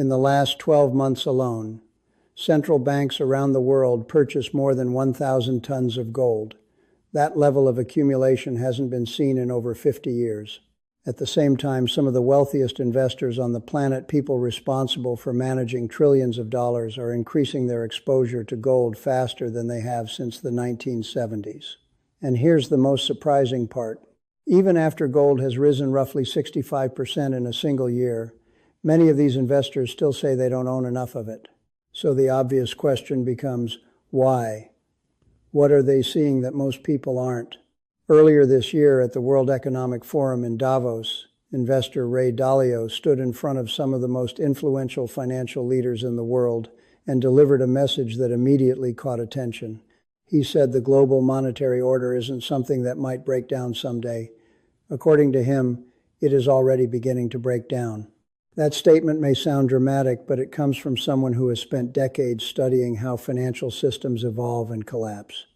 In the last 12 months alone, central banks around the world purchased more than 1,000 tons of gold. That level of accumulation hasn't been seen in over 50 years. At the same time, some of the wealthiest investors on the planet, people responsible for managing trillions of dollars, are increasing their exposure to gold faster than they have since the 1970s. And here's the most surprising part. Even after gold has risen roughly 65% in a single year, many of these investors still say they don't own enough of it. So the obvious question becomes, why? What are they seeing that most people aren't? Earlier this year at the World Economic Forum in Davos, investor Ray Dalio stood in front of some of the most influential financial leaders in the world and delivered a message that immediately caught attention. He said the global monetary order isn't something that might break down someday. According to him, it is already beginning to break down. That statement may sound dramatic, but it comes from someone who has spent decades studying how financial systems evolve and collapse.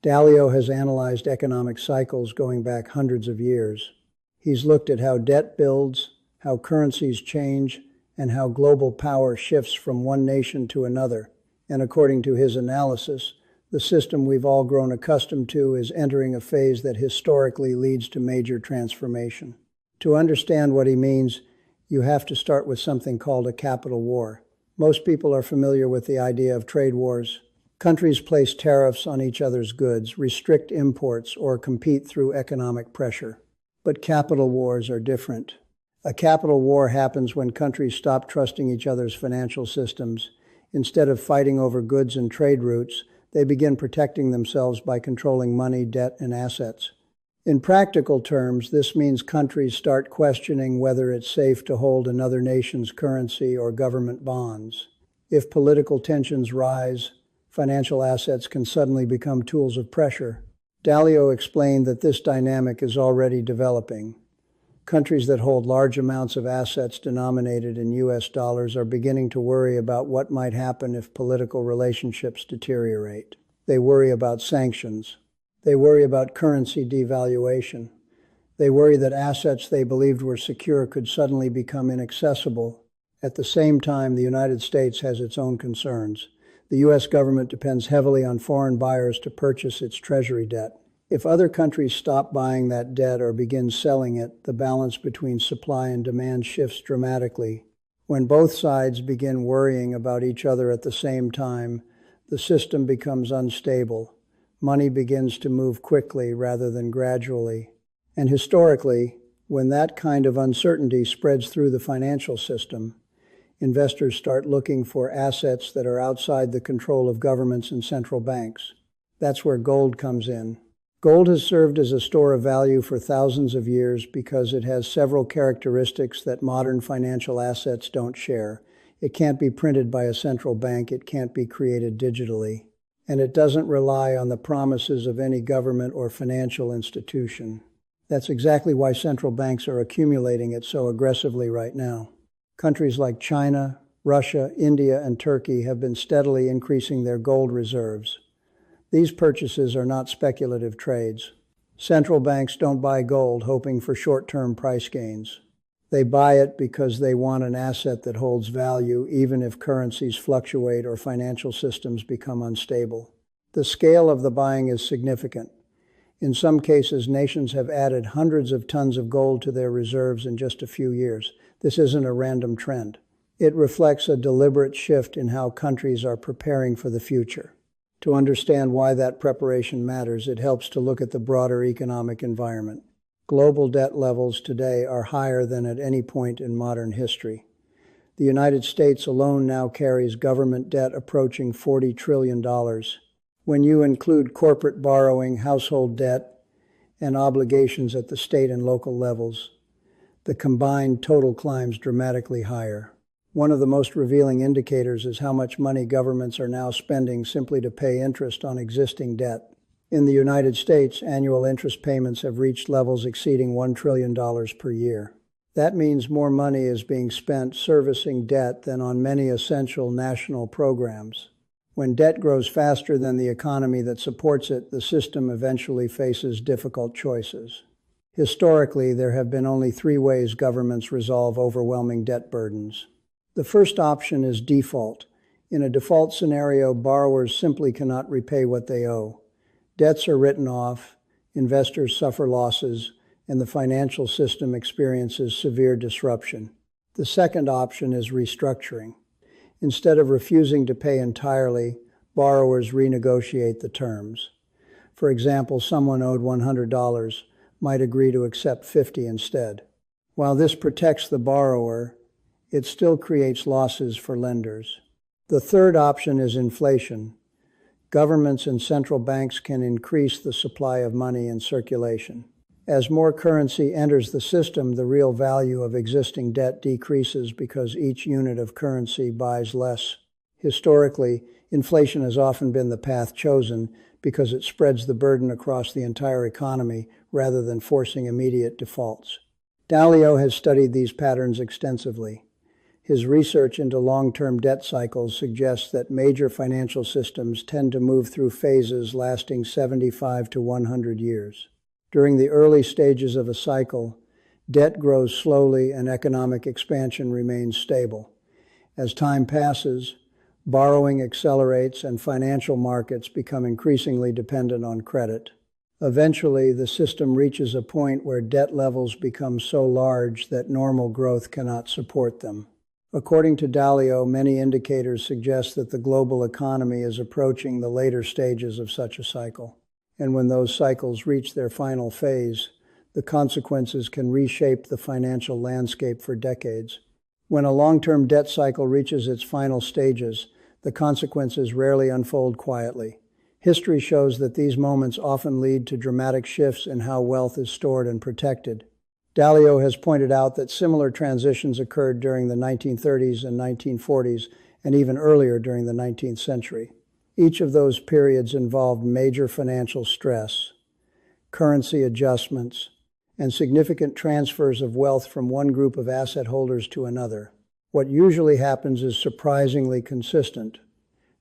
Dalio has analyzed economic cycles going back hundreds of years. He's looked at how debt builds, how currencies change, and how global power shifts from one nation to another. And according to his analysis, the system we've all grown accustomed to is entering a phase that historically leads to major transformation. To understand what he means, you have to start with something called a capital war. Most people are familiar with the idea of trade wars. Countries place tariffs on each other's goods, restrict imports, or compete through economic pressure. But capital wars are different. A capital war happens when countries stop trusting each other's financial systems. Instead of fighting over goods and trade routes, they begin protecting themselves by controlling money, debt, and assets. In practical terms, this means countries start questioning whether it's safe to hold another nation's currency or government bonds. If political tensions rise, financial assets can suddenly become tools of pressure. Dalio explained that this dynamic is already developing. Countries that hold large amounts of assets denominated in US dollars are beginning to worry about what might happen if political relationships deteriorate. They worry about sanctions. They worry about currency devaluation. They worry that assets they believed were secure could suddenly become inaccessible. At the same time, the United States has its own concerns. The U.S. government depends heavily on foreign buyers to purchase its treasury debt. If other countries stop buying that debt or begin selling it, the balance between supply and demand shifts dramatically. When both sides begin worrying about each other at the same time, the system becomes unstable. Money begins to move quickly rather than gradually. And historically, when that kind of uncertainty spreads through the financial system, investors start looking for assets that are outside the control of governments and central banks. That's where gold comes in. Gold has served as a store of value for thousands of years because it has several characteristics that modern financial assets don't share. It can't be printed by a central bank, it can't be created digitally, and it doesn't rely on the promises of any government or financial institution. That's exactly why central banks are accumulating it so aggressively right now. Countries like China, Russia, India, and Turkey have been steadily increasing their gold reserves. These purchases are not speculative trades. Central banks don't buy gold hoping for short-term price gains. They buy it because they want an asset that holds value even if currencies fluctuate or financial systems become unstable. The scale of the buying is significant. In some cases, nations have added hundreds of tons of gold to their reserves in just a few years. This isn't a random trend. It reflects a deliberate shift in how countries are preparing for the future. To understand why that preparation matters, it helps to look at the broader economic environment. Global debt levels today are higher than at any point in modern history. The United States alone now carries government debt approaching $40 trillion. When you include corporate borrowing, household debt, and obligations at the state and local levels, the combined total climbs dramatically higher. One of the most revealing indicators is how much money governments are now spending simply to pay interest on existing debt. In the United States, annual interest payments have reached levels exceeding $1 trillion per year. That means more money is being spent servicing debt than on many essential national programs. When debt grows faster than the economy that supports it, the system eventually faces difficult choices. Historically, there have been only three ways governments resolve overwhelming debt burdens. The first option is default. In a default scenario, borrowers simply cannot repay what they owe. Debts are written off, investors suffer losses, and the financial system experiences severe disruption. The second option is restructuring. Instead of refusing to pay entirely, borrowers renegotiate the terms. For example, someone owed $100 might agree to accept $50 instead. While this protects the borrower, it still creates losses for lenders. The third option is inflation. Governments and central banks can increase the supply of money in circulation. As more currency enters the system, the real value of existing debt decreases because each unit of currency buys less. Historically, inflation has often been the path chosen because it spreads the burden across the entire economy rather than forcing immediate defaults. Dalio has studied these patterns extensively. His research into long-term debt cycles suggests that major financial systems tend to move through phases lasting 75 to 100 years. During the early stages of a cycle, debt grows slowly and economic expansion remains stable. As time passes, borrowing accelerates and financial markets become increasingly dependent on credit. Eventually, the system reaches a point where debt levels become so large that normal growth cannot support them. According to Dalio, many indicators suggest that the global economy is approaching the later stages of such a cycle. And when those cycles reach their final phase, the consequences can reshape the financial landscape for decades. When a long-term debt cycle reaches its final stages, the consequences rarely unfold quietly. History shows that these moments often lead to dramatic shifts in how wealth is stored and protected. Dalio has pointed out that similar transitions occurred during the 1930s and 1940s, and even earlier during the 19th century. Each of those periods involved major financial stress, currency adjustments, and significant transfers of wealth from one group of asset holders to another. What usually happens is surprisingly consistent.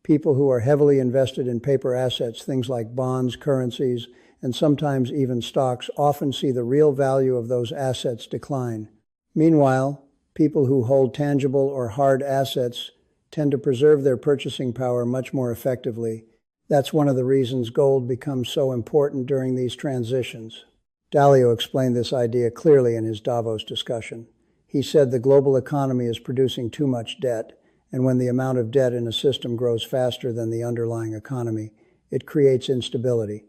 People who are heavily invested in paper assets, things like bonds, currencies, and sometimes even stocks, often see the real value of those assets decline. Meanwhile, people who hold tangible or hard assets tend to preserve their purchasing power much more effectively. That's one of the reasons gold becomes so important during these transitions. Dalio explained this idea clearly in his Davos discussion. He said the global economy is producing too much debt, and when the amount of debt in a system grows faster than the underlying economy, it creates instability.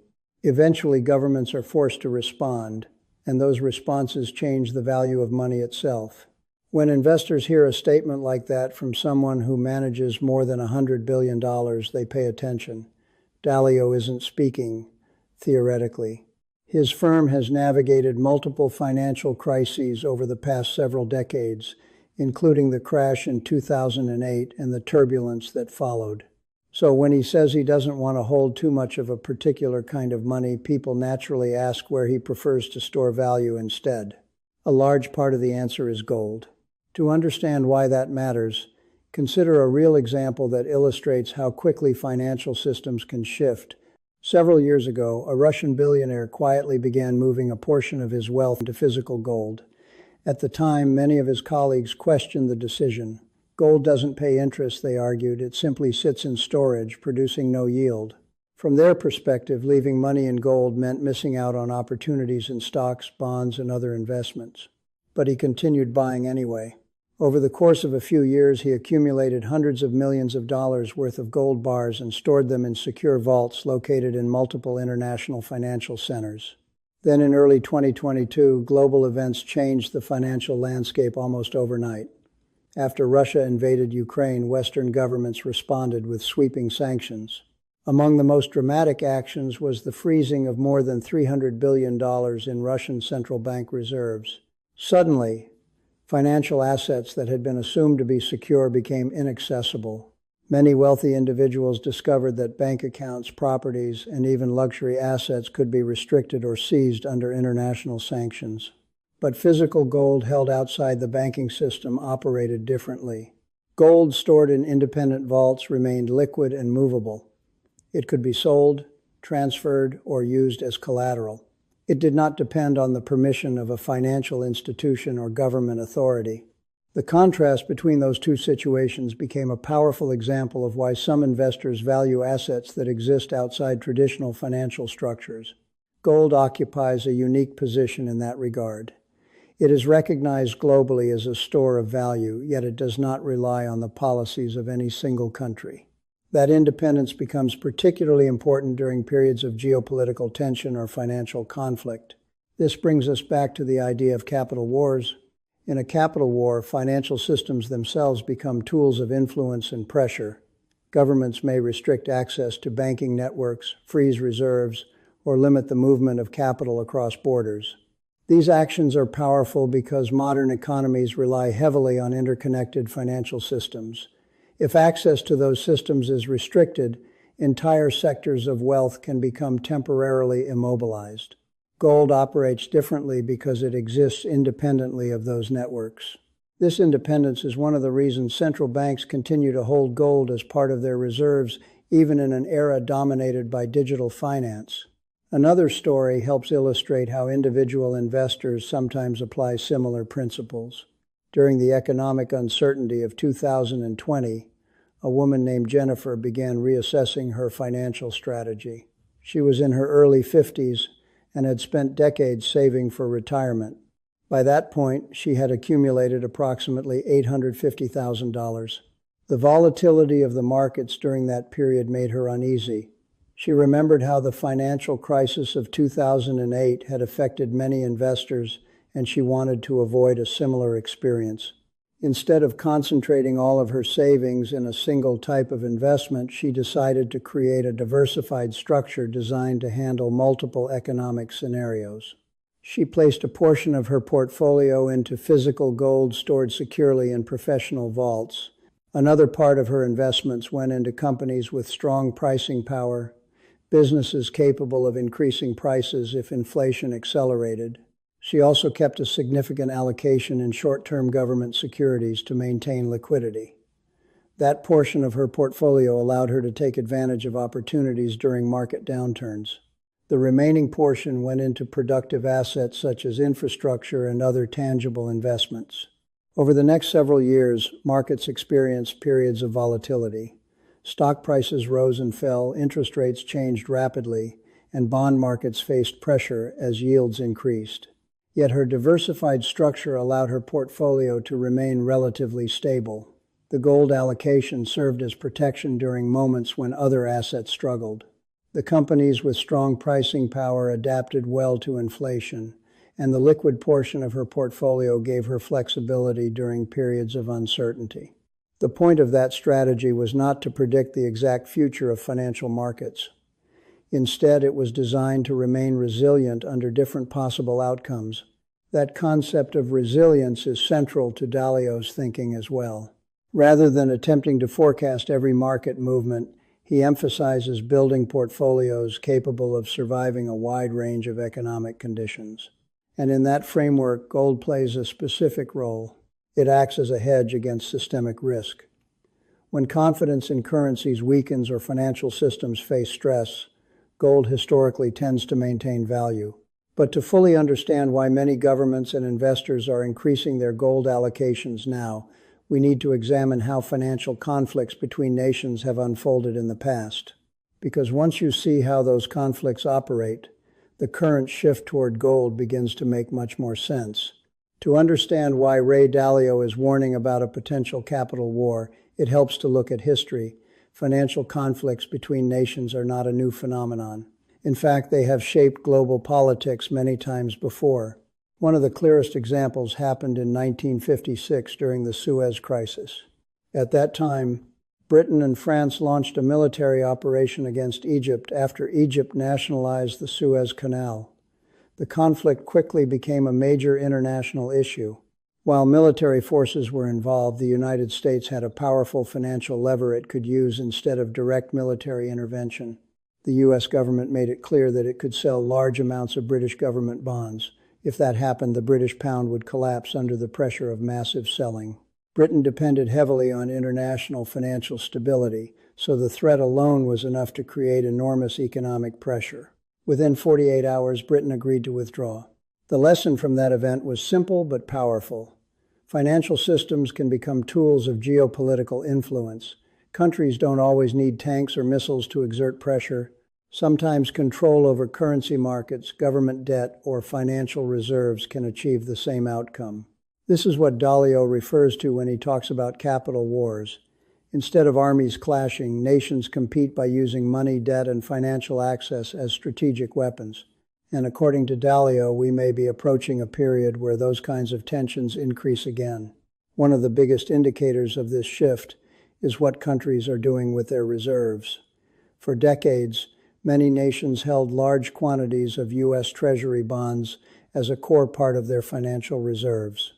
Eventually, governments are forced to respond, and those responses change the value of money itself. When investors hear a statement like that from someone who manages more than $100 billion, they pay attention. Dalio isn't speaking theoretically. His firm has navigated multiple financial crises over the past several decades, including the crash in 2008 and the turbulence that followed. So when he says he doesn't want to hold too much of a particular kind of money, people naturally ask where he prefers to store value instead. A large part of the answer is gold. To understand why that matters, consider a real example that illustrates how quickly financial systems can shift. Several years ago, a Russian billionaire quietly began moving a portion of his wealth into physical gold. At the time, many of his colleagues questioned the decision. Gold doesn't pay interest, they argued. It simply sits in storage, producing no yield. From their perspective, leaving money in gold meant missing out on opportunities in stocks, bonds, and other investments. But he continued buying anyway. Over the course of a few years, he accumulated hundreds of millions of dollars worth of gold bars and stored them in secure vaults located in multiple international financial centers. Then in early 2022, global events changed the financial landscape almost overnight. After Russia invaded Ukraine, Western governments responded with sweeping sanctions. Among the most dramatic actions was the freezing of more than $300 billion in Russian central bank reserves. Suddenly, financial assets that had been assumed to be secure became inaccessible. Many wealthy individuals discovered that bank accounts, properties, and even luxury assets could be restricted or seized under international sanctions. But physical gold held outside the banking system operated differently. Gold stored in independent vaults remained liquid and movable. It could be sold, transferred, or used as collateral. It did not depend on the permission of a financial institution or government authority. The contrast between those two situations became a powerful example of why some investors value assets that exist outside traditional financial structures. Gold occupies a unique position in that regard. It is recognized globally as a store of value, yet it does not rely on the policies of any single country. That independence becomes particularly important during periods of geopolitical tension or financial conflict. This brings us back to the idea of capital wars. In a capital war, financial systems themselves become tools of influence and pressure. Governments may restrict access to banking networks, freeze reserves, or limit the movement of capital across borders. These actions are powerful because modern economies rely heavily on interconnected financial systems. If access to those systems is restricted, entire sectors of wealth can become temporarily immobilized. Gold operates differently because it exists independently of those networks. This independence is one of the reasons central banks continue to hold gold as part of their reserves, even in an era dominated by digital finance. Another story helps illustrate how individual investors sometimes apply similar principles. During the economic uncertainty of 2020, a woman named Jennifer began reassessing her financial strategy. She was in her early 50s and had spent decades saving for retirement. By that point, she had accumulated approximately $850,000. The volatility of the markets during that period made her uneasy. She remembered how the financial crisis of 2008 had affected many investors, and she wanted to avoid a similar experience. Instead of concentrating all of her savings in a single type of investment, she decided to create a diversified structure designed to handle multiple economic scenarios. She placed a portion of her portfolio into physical gold stored securely in professional vaults. Another part of her investments went into companies with strong pricing power, businesses capable of increasing prices if inflation accelerated. She also kept a significant allocation in short-term government securities to maintain liquidity. That portion of her portfolio allowed her to take advantage of opportunities during market downturns. The remaining portion went into productive assets such as infrastructure and other tangible investments. Over the next several years, markets experienced periods of volatility. Stock prices rose and fell, interest rates changed rapidly, and bond markets faced pressure as yields increased. Yet her diversified structure allowed her portfolio to remain relatively stable. The gold allocation served as protection during moments when other assets struggled. The companies with strong pricing power adapted well to inflation, and the liquid portion of her portfolio gave her flexibility during periods of uncertainty. The point of that strategy was not to predict the exact future of financial markets. Instead, it was designed to remain resilient under different possible outcomes. That concept of resilience is central to Dalio's thinking as well. Rather than attempting to forecast every market movement, he emphasizes building portfolios capable of surviving a wide range of economic conditions. And in that framework, gold plays a specific role. It acts as a hedge against systemic risk. When confidence in currencies weakens or financial systems face stress, gold historically tends to maintain value. But to fully understand why many governments and investors are increasing their gold allocations now, we need to examine how financial conflicts between nations have unfolded in the past. Because once you see how those conflicts operate, the current shift toward gold begins to make much more sense. To understand why Ray Dalio is warning about a potential capital war, it helps to look at history. Financial conflicts between nations are not a new phenomenon. In fact, they have shaped global politics many times before. One of the clearest examples happened in 1956 during the Suez Crisis. At that time, Britain and France launched a military operation against Egypt after Egypt nationalized the Suez Canal. The conflict quickly became a major international issue. While military forces were involved, the United States had a powerful financial lever it could use instead of direct military intervention. The U.S. government made it clear that it could sell large amounts of British government bonds. If that happened, the British pound would collapse under the pressure of massive selling. Britain depended heavily on international financial stability, so the threat alone was enough to create enormous economic pressure. Within 48 hours, Britain agreed to withdraw. The lesson from that event was simple but powerful. Financial systems can become tools of geopolitical influence. Countries don't always need tanks or missiles to exert pressure. Sometimes control over currency markets, government debt, or financial reserves can achieve the same outcome. This is what Dalio refers to when he talks about capital wars. Instead of armies clashing, nations compete by using money, debt, and financial access as strategic weapons. And according to Dalio, we may be approaching a period where those kinds of tensions increase again. One of the biggest indicators of this shift is what countries are doing with their reserves. For decades, many nations held large quantities of U.S. Treasury bonds as a core part of their financial reserves.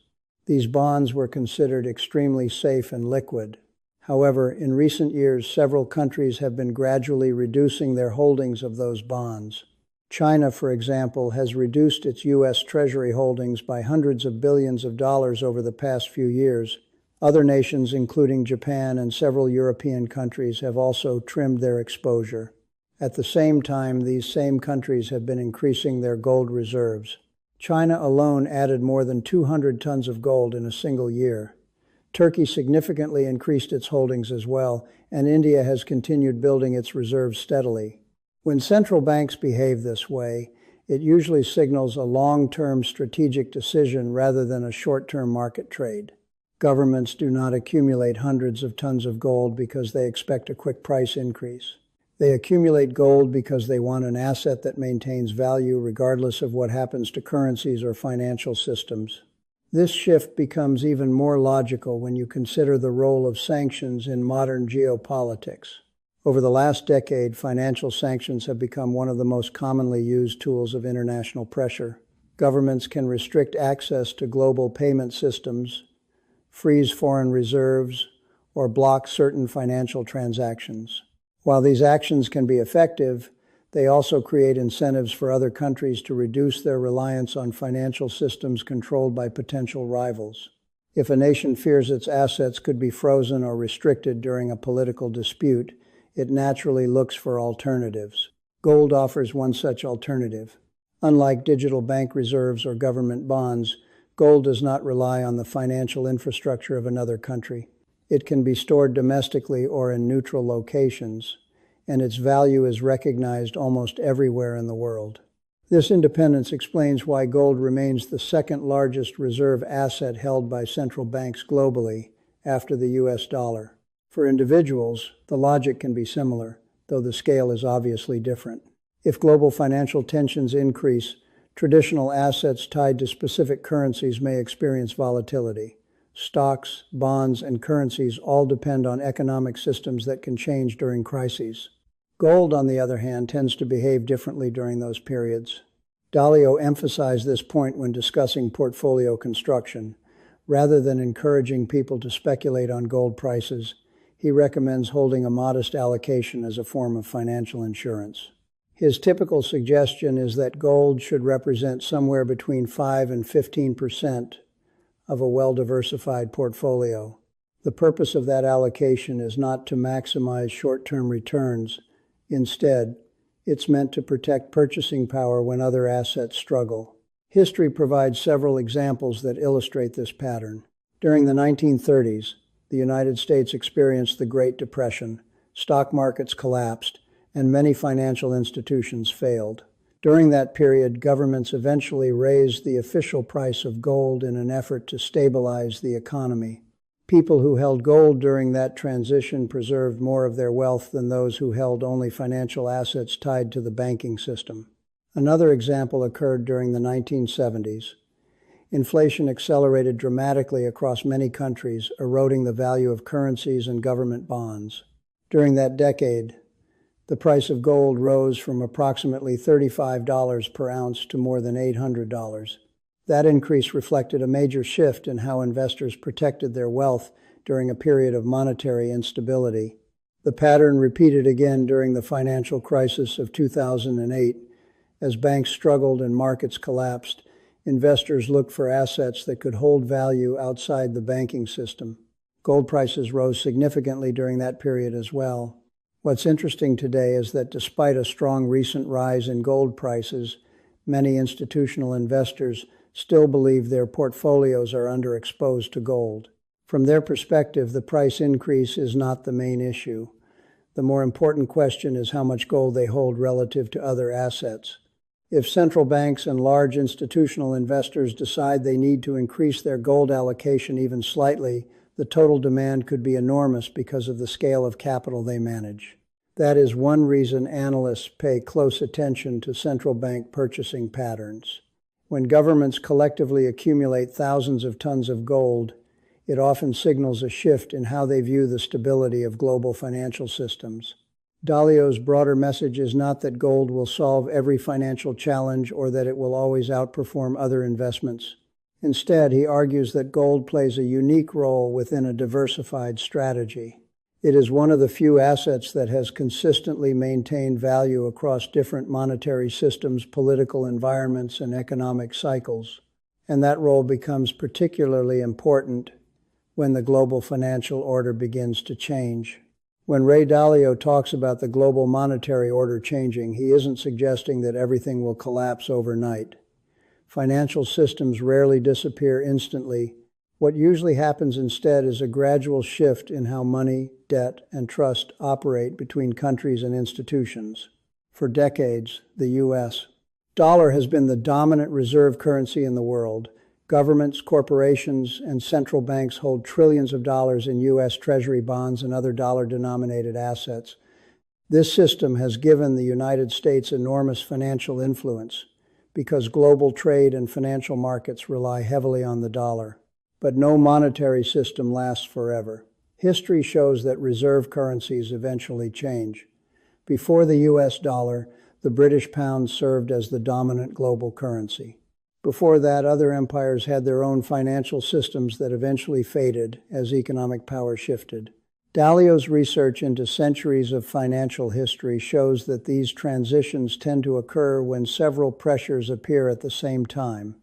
These bonds were considered extremely safe and liquid. However, in recent years, several countries have been gradually reducing their holdings of those bonds. China, for example, has reduced its U.S. Treasury holdings by hundreds of billions of dollars over the past few years. Other nations, including Japan and several European countries, have also trimmed their exposure. At the same time, these same countries have been increasing their gold reserves. China alone added more than 200 tons of gold in a single year. Turkey significantly increased its holdings as well, and India has continued building its reserves steadily. When central banks behave this way, it usually signals a long-term strategic decision rather than a short-term market trade. Governments do not accumulate hundreds of tons of gold because they expect a quick price increase. They accumulate gold because they want an asset that maintains value regardless of what happens to currencies or financial systems. This shift becomes even more logical when you consider the role of sanctions in modern geopolitics. Over the last decade, financial sanctions have become one of the most commonly used tools of international pressure. Governments can restrict access to global payment systems, freeze foreign reserves, or block certain financial transactions. While these actions can be effective, they also create incentives for other countries to reduce their reliance on financial systems controlled by potential rivals. If a nation fears its assets could be frozen or restricted during a political dispute, it naturally looks for alternatives. Gold offers one such alternative. Unlike digital bank reserves or government bonds, gold does not rely on the financial infrastructure of another country. It can be stored domestically or in neutral locations, and its value is recognized almost everywhere in the world. This independence explains why gold remains the second largest reserve asset held by central banks globally after the US dollar. For individuals, the logic can be similar, though the scale is obviously different. If global financial tensions increase, traditional assets tied to specific currencies may experience volatility. Stocks, bonds, and currencies all depend on economic systems that can change during crises. Gold, on the other hand, tends to behave differently during those periods. Dalio emphasized this point when discussing portfolio construction. Rather than encouraging people to speculate on gold prices, he recommends holding a modest allocation as a form of financial insurance. His typical suggestion is that gold should represent somewhere between 5 and 15% of a well-diversified portfolio. The purpose of that allocation is not to maximize short-term returns. Instead, it's meant to protect purchasing power when other assets struggle. History provides several examples that illustrate this pattern. During the 1930s, the United States experienced the Great Depression, stock markets collapsed, and many financial institutions failed. During that period, governments eventually raised the official price of gold in an effort to stabilize the economy. People who held gold during that transition preserved more of their wealth than those who held only financial assets tied to the banking system. Another example occurred during the 1970s. Inflation accelerated dramatically across many countries, eroding the value of currencies and government bonds. During that decade, the price of gold rose from approximately $35 per ounce to more than $800. That increase reflected a major shift in how investors protected their wealth during a period of monetary instability. The pattern repeated again during the financial crisis of 2008. As banks struggled and markets collapsed, investors looked for assets that could hold value outside the banking system. Gold prices rose significantly during that period as well. What's interesting today is that despite a strong recent rise in gold prices, many institutional investors still believe their portfolios are underexposed to gold. From their perspective, the price increase is not the main issue. The more important question is how much gold they hold relative to other assets. If central banks and large institutional investors decide they need to increase their gold allocation even slightly, the total demand could be enormous because of the scale of capital they manage. That is one reason analysts pay close attention to central bank purchasing patterns. When governments collectively accumulate thousands of tons of gold, it often signals a shift in how they view the stability of global financial systems. Dalio's broader message is not that gold will solve every financial challenge or that it will always outperform other investments. Instead, he argues that gold plays a unique role within a diversified strategy. It is one of the few assets that has consistently maintained value across different monetary systems, political environments, and economic cycles. And that role becomes particularly important when the global financial order begins to change. When Ray Dalio talks about the global monetary order changing, he isn't suggesting that everything will collapse overnight. Financial systems rarely disappear instantly. What usually happens instead is a gradual shift in how money, debt, and trust operate between countries and institutions. For decades, the U.S. dollar has been the dominant reserve currency in the world. Governments, corporations, and central banks hold trillions of dollars in U.S. Treasury bonds and other dollar-denominated assets. This system has given the United States enormous financial influence because global trade and financial markets rely heavily on the dollar. But no monetary system lasts forever. History shows that reserve currencies eventually change. Before the U.S. dollar, the British pound served as the dominant global currency. Before that, other empires had their own financial systems that eventually faded as economic power shifted. Dalio's research into centuries of financial history shows that these transitions tend to occur when several pressures appear at the same time.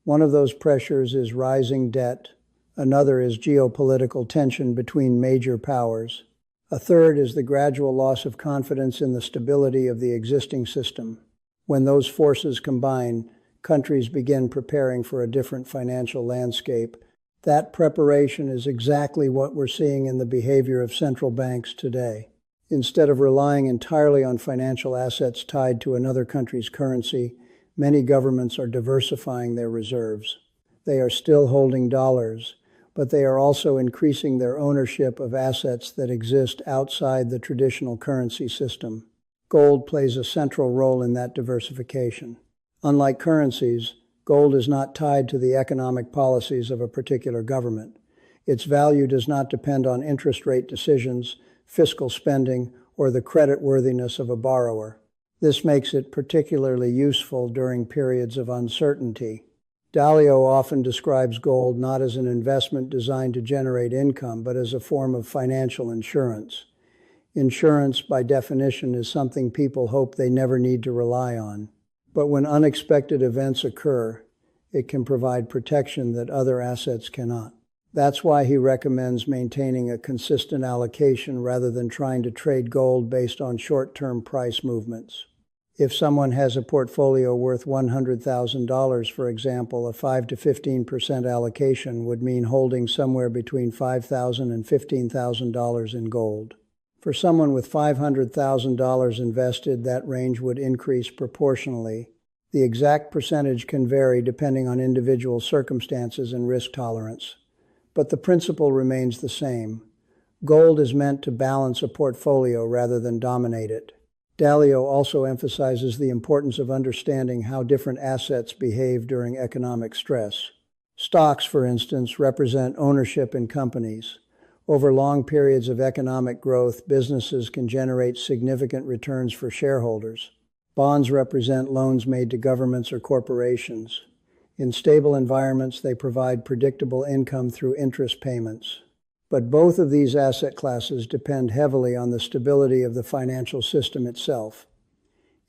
One of those pressures is rising debt. Another is geopolitical tension between major powers. A third is the gradual loss of confidence in the stability of the existing system. When those forces combine, countries begin preparing for a different financial landscape. That preparation is exactly what we're seeing in the behavior of central banks today. Instead of relying entirely on financial assets tied to another country's currency, many governments are diversifying their reserves. They are still holding dollars, but they are also increasing their ownership of assets that exist outside the traditional currency system. Gold plays a central role in that diversification. Unlike currencies, gold is not tied to the economic policies of a particular government. Its value does not depend on interest rate decisions, fiscal spending, or the creditworthiness of a borrower. This makes it particularly useful during periods of uncertainty. Dalio often describes gold not as an investment designed to generate income, but as a form of financial insurance. Insurance, by definition, is something people hope they never need to rely on. But when unexpected events occur, it can provide protection that other assets cannot. That's why he recommends maintaining a consistent allocation rather than trying to trade gold based on short-term price movements. If someone has a portfolio worth $100,000, for example, a 5 to 15% allocation would mean holding somewhere between $5,000 and $15,000 in gold. For someone with $500,000 invested, that range would increase proportionally. The exact percentage can vary depending on individual circumstances and risk tolerance. But the principle remains the same. Gold is meant to balance a portfolio rather than dominate it. Dalio also emphasizes the importance of understanding how different assets behave during economic stress. Stocks, for instance, represent ownership in companies. Over long periods of economic growth, businesses can generate significant returns for shareholders. Bonds represent loans made to governments or corporations. In stable environments, they provide predictable income through interest payments. But both of these asset classes depend heavily on the stability of the financial system itself.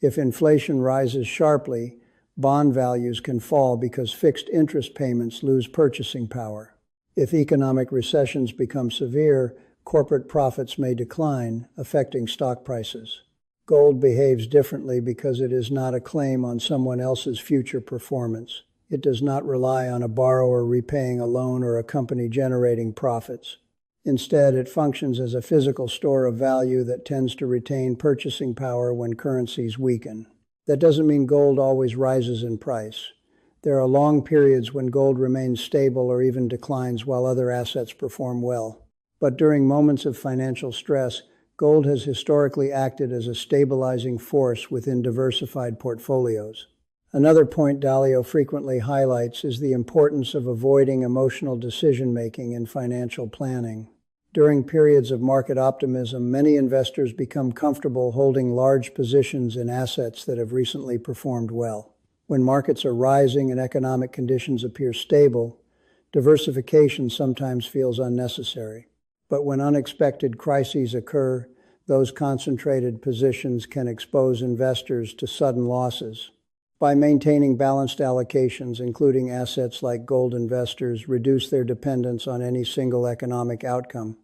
If inflation rises sharply, bond values can fall because fixed interest payments lose purchasing power. If economic recessions become severe, corporate profits may decline, affecting stock prices. Gold behaves differently because it is not a claim on someone else's future performance. It does not rely on a borrower repaying a loan or a company generating profits. Instead, it functions as a physical store of value that tends to retain purchasing power when currencies weaken. That doesn't mean gold always rises in price. There are long periods when gold remains stable or even declines while other assets perform well. But during moments of financial stress, gold has historically acted as a stabilizing force within diversified portfolios. Another point Dalio frequently highlights is the importance of avoiding emotional decision-making in financial planning. During periods of market optimism, many investors become comfortable holding large positions in assets that have recently performed well. When markets are rising and economic conditions appear stable, diversification sometimes feels unnecessary. But when unexpected crises occur, those concentrated positions can expose investors to sudden losses. By maintaining balanced allocations, including assets like gold, investors reduce their dependence on any single economic outcome.